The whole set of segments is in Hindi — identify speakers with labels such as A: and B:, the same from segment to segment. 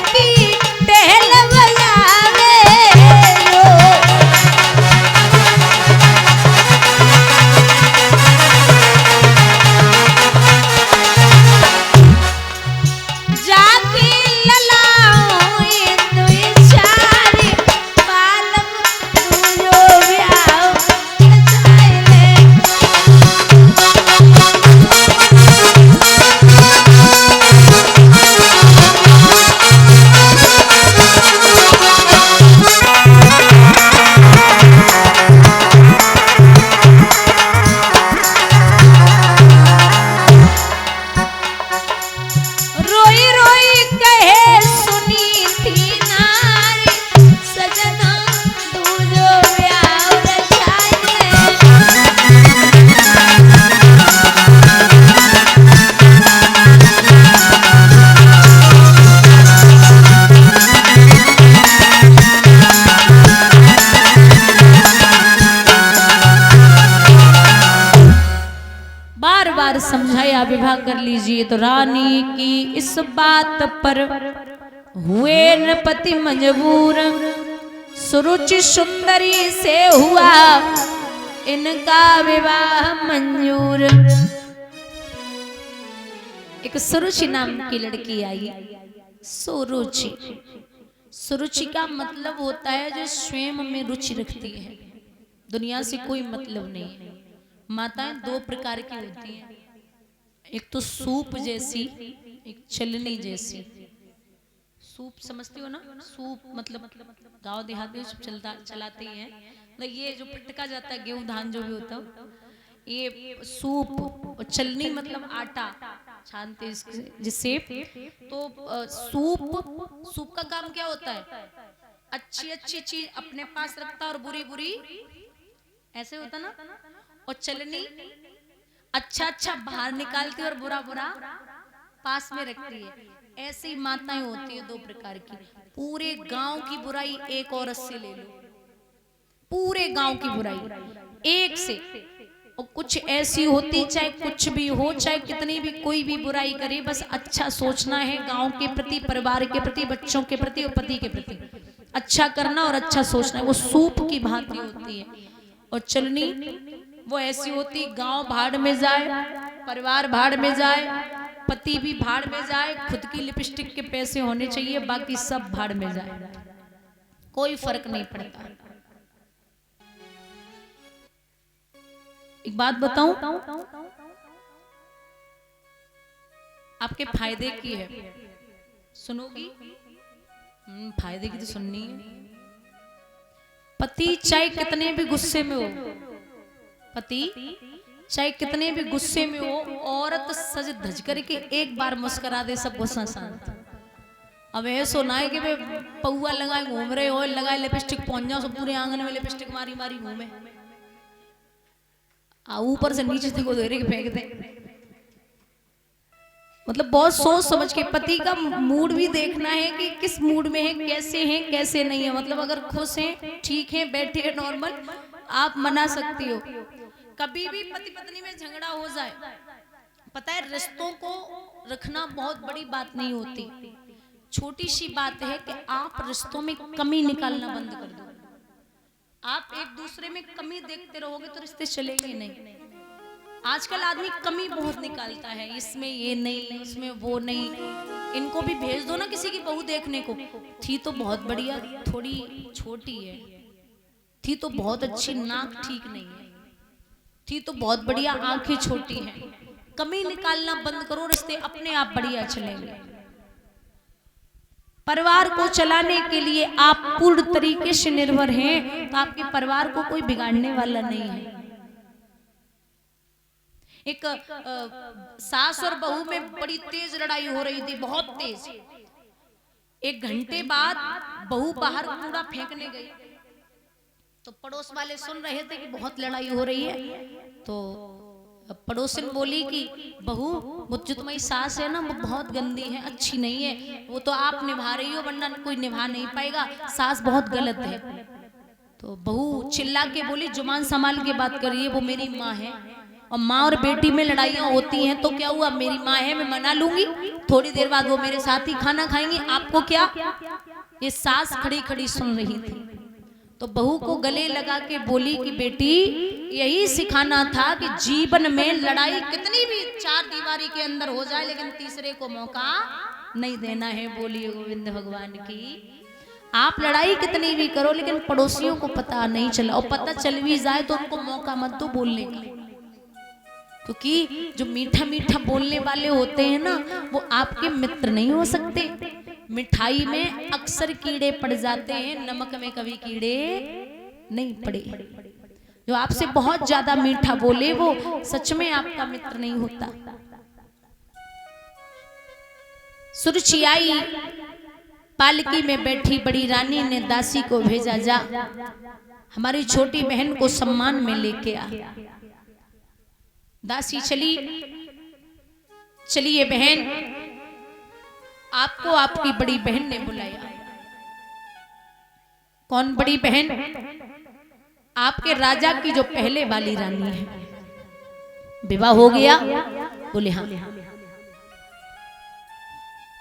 A: की टहल बजावे यो। जाके ललाओ इंदु इचारे बालम तुझो ब्याह चाले। रोई रोई कहे सुनी थी नारी सजना तुझो ब्याह रचाए। बार बार समझाया विवाह कर लीजिए, तो रानी की इस बात पर हुए नृपति मजबूर। सुरुचि सुंदरी से हुआ इनका विवाह मंजूर। एक सुरुचि नाम की लड़की आई। सुरुचि, सुरुचि का मतलब होता है जो स्वयं में रुचि रखती है, दुनिया से कोई मतलब नहीं है। माताएं दो प्रकार की होती हैं, एक तो सूप जैसी, एक चलनी जैसी। सूप समझती हो ना? सूप मतलब गांव देहात में चलाते हैं, मतलब ये जो फटका जाता है गेहूं धान जो भी होता है, ये सूप। और चलनी मतलब आटा छानते जिससे। तो सूप का काम क्या होता है? अच्छी अच्छी चीज अपने पास रखता और बुरी बुरी ऐसे होता ना। और चलनी अच्छा अच्छा बाहर निकालती और बुरा बुरा पास में रखती है। ऐसी माताएं होती है दो प्रकार की। पूरे गांव की बुराई एक औरत से ले लो, पूरे गांव की बुराई एक से। और कुछ ऐसी होती, चाहे कुछ भी हो, चाहे कितनी भी कोई भी बुराई करे, बस अच्छा सोचना है गांव के प्रति, परिवार के प्रति, बच्चों के प्रति और पति के प्रति। अच्छा करना और अच्छा सोचना है। वो सूप की भांति होती है। और चलनी वो ऐसी होती, गांव भाड़ में जाए, परिवार भाड़ में जाए, पति भी भाड़ में जाए, खुद की लिपस्टिक के पैसे होने चाहिए, बाकी सब भाड़ में जाए, कोई फर्क नहीं पड़ता। एक बात बताऊं, आपके फायदे की है, सुनोगी? फायदे की तो सुननी है। पति चाहे कितने भी गुस्से में हो, पति चाहे कितने भी गुस्से में हो, औरत सज धज करके एक बार मुस्कुरा दे, सब गुस्सा शांत। अब ऐसा ना है कि वे पौआ लगाए घूम रहे, ऑयल लगाए, लिपस्टिक पहुंच जाओ, सब पूरे आंगन में लिपस्टिक मारी मारी घूमे, ऊपर से नीचे तक धोरे के फेंक दे। मतलब बहुत सोच समझ के पति का मूड भी देखना है कि किस मूड में है, कैसे नहीं है। मतलब अगर खुश हैं, ठीक है, बैठे हैं नॉर्मल, आप मना सकती हो। कभी भी पति पत्नी में झगड़ा हो जाए, पता है रिश्तों को रखना बहुत बड़ी बात नहीं होती, छोटी सी बात है कि आप रिश्तों में कमी निकालना बंद कर दो। आप एक दूसरे में कमी देखते रहोगे तो रिश्ते चलेंगे नहीं। आजकल आदमी कमी बहुत निकालता है, इसमें ये नहीं, इसमें वो नहीं। इनको भी भेज दो ना किसी की बहू देखने को, थी तो बहुत बढ़िया, थोड़ी छोटी है, थी तो बहुत अच्छी, नाक ठीक नहीं है, थी तो बहुत बढ़िया, आंखें छोटी हैं। कमी निकालना बंद करो, रिश्ते अपने आप बढ़िया चलेंगे। परिवार को चलाने के लिए आप पूर्ण तरीके से निर्भर हैं, तो आपके परिवार को कोई बिगाड़ने वाला नहीं है। एक सास और बहू में बड़ी तेज लड़ाई हो रही थी, बहुत तेज। एक घंटे बाद बहू बाहर कूड़ा फेंकने गई, तो पड़ोस वाले सुन रहे थे कि बहुत लड़ाई हो रही है। तो पड़ोसन बोली कि बहू, वो जो तुम्हारी सास है ना, वो बहुत गंदी है, अच्छी नहीं है, वो तो आप निभा रही हो, वरना कोई निभा नहीं पाएगा, सास बहुत गलत है। तो बहू चिल्ला के बोली, जुबान संभाल के बात करिए, वो मेरी माँ है और माँ और बेटी में लड़ाइयाँ होती हैं तो क्या हुआ, मेरी माँ है मैं मना लूंगी, थोड़ी देर बाद वो मेरे साथ ही खाना खाएंगी, आपको क्या। ये सास खड़ी खड़ी सुन रही थी तो बहू को गले लगा के बोली कि बेटी यही सिखाना था कि जीवन में लड़ाई कितनी भी चार दीवारी के अंदर हो जाए लेकिन तीसरे को मौका नहीं देना है। बोलिए गोविंद भगवान की। आप लड़ाई कितनी भी करो लेकिन पड़ोसियों को पता नहीं चला, और पता चल भी जाए तो उनको मौका मत दो बोलने का, क्योंकि जो मीठा मीठा बोलने वाले होते हैं ना वो आपके मित्र नहीं हो सकते। मिठाई में अक्सर कीड़े पड़ जाते हैं, नमक में कभी कीड़े नहीं पड़े। जो आपसे बहुत ज्यादा मीठा बोले वो सच में आपका मित्र नहीं होता। सुरुचि आई, पालकी में बैठी बड़ी रानी ने दासी को भेजा, जा हमारी छोटी बहन को सम्मान में लेके आ। दासी चली, चलिए बहन, आपको आपकी बड़ी बहन ने बुलाया। कौन बड़ी बहन? आपके राजा की जो पहले वाली रानी है। विवाह हो गया? बोले हाँ।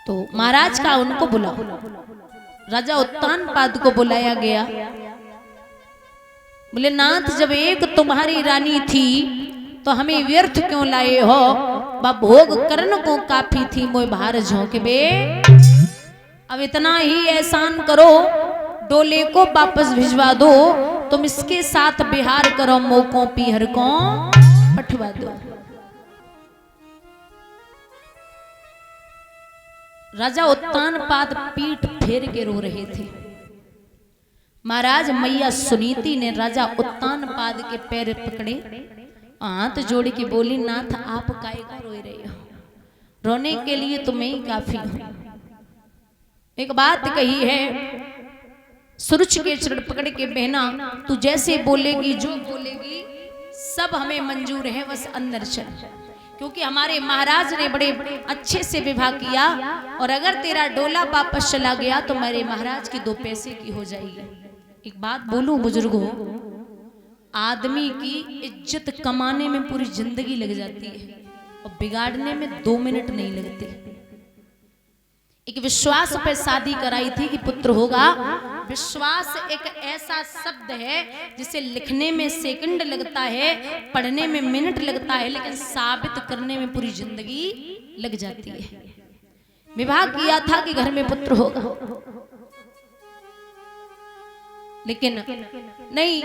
A: तो महाराज का उनको बुलाओ। राजा उत्तानपाद को बुलाया गया। बोले नाथ, जब एक तुम्हारी रानी थी तो हमें व्यर्थ क्यों लाए हो? भोग करण को काफी थी मोय भार झोंक बे। अब इतना ही एहसान करो, डोले को वापस भिजवा दो, तुम इसके साथ बिहार करो, मोको पीहर को पठवा दो। राजा उत्तानपाद पीठ फेर के रो रहे थे। महाराज मैया सुनीति ने राजा उत्तानपाद के पैर पकड़े, हाथ जोड़ के बोली, नाथ आप काहे को रो रहे हो? रोने के लिए तुम्हें ही काफी हूं। एक बात कही है, सुरुचि के चरण पकड़ के, बहना तू जैसे बोलेगी, जो बोलेगी सब हमें मंजूर है, बस अंदर चल। क्योंकि हमारे महाराज ने बड़े अच्छे से विवाह किया, और अगर तेरा डोला वापस चला गया तो मेरे महाराज की दो पैसे की हो जाएगी। एक बात बोलूं बुजुर्गों, आदमी की इज्जत कमाने में पूरी जिंदगी लग जाती है और बिगाड़ने में 2 मिनट नहीं लगते। एक विश्वास पे शादी कराई थी कि पुत्र होगा। विश्वास एक ऐसा शब्द है जिसे लिखने में सेकंड लगता है, पढ़ने में मिनट लगता है, लेकिन साबित करने में पूरी जिंदगी लग जाती है। विवाह किया था कि घर में पुत्र होगा, लेकिन नहीं,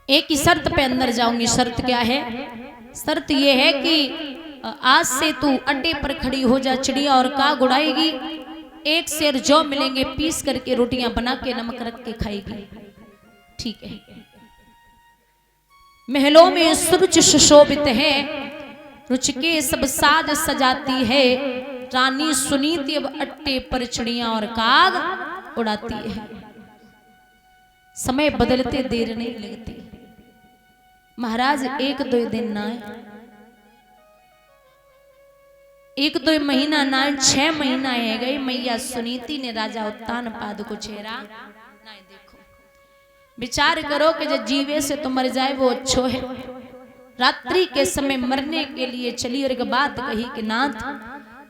A: एक ही शर्त पे अंदर जाऊंगी। शर्त क्या है? शर्त यह है कि आज से तू अड्डे पर खड़ी हो जा, चिड़िया और काग उड़ाएगी, 1 सेर जौ मिलेंगे, पीस करके रोटियां बना के नमक रख के खाएगी। ठीक है। महलों में सुरुचि सुशोभित है, रुचि के सब साज सजाती है, रानी सुनीति अब अट्टे पर चिड़िया और काग उड़ाती है। समय बदलते देर नहीं लगती। महाराज 1-2 दिन ना आए, 1-2 महीना ना आए, 6 महीना है गई। मैया सुनीति ने राजा उत्तानपाद को चेहरा ना देखो। विचार करो कि जो जीवे से तो मर जाए वो अच्छो है। रात्रि के समय मरने के लिए चली और एक बात कही कि नाथ,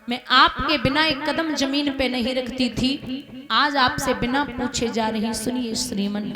A: मैं आपके बिना एक कदम जमीन पे नहीं रखती थी, आज आपसे बिना पूछे जा रही। सुनिए श्रीमन।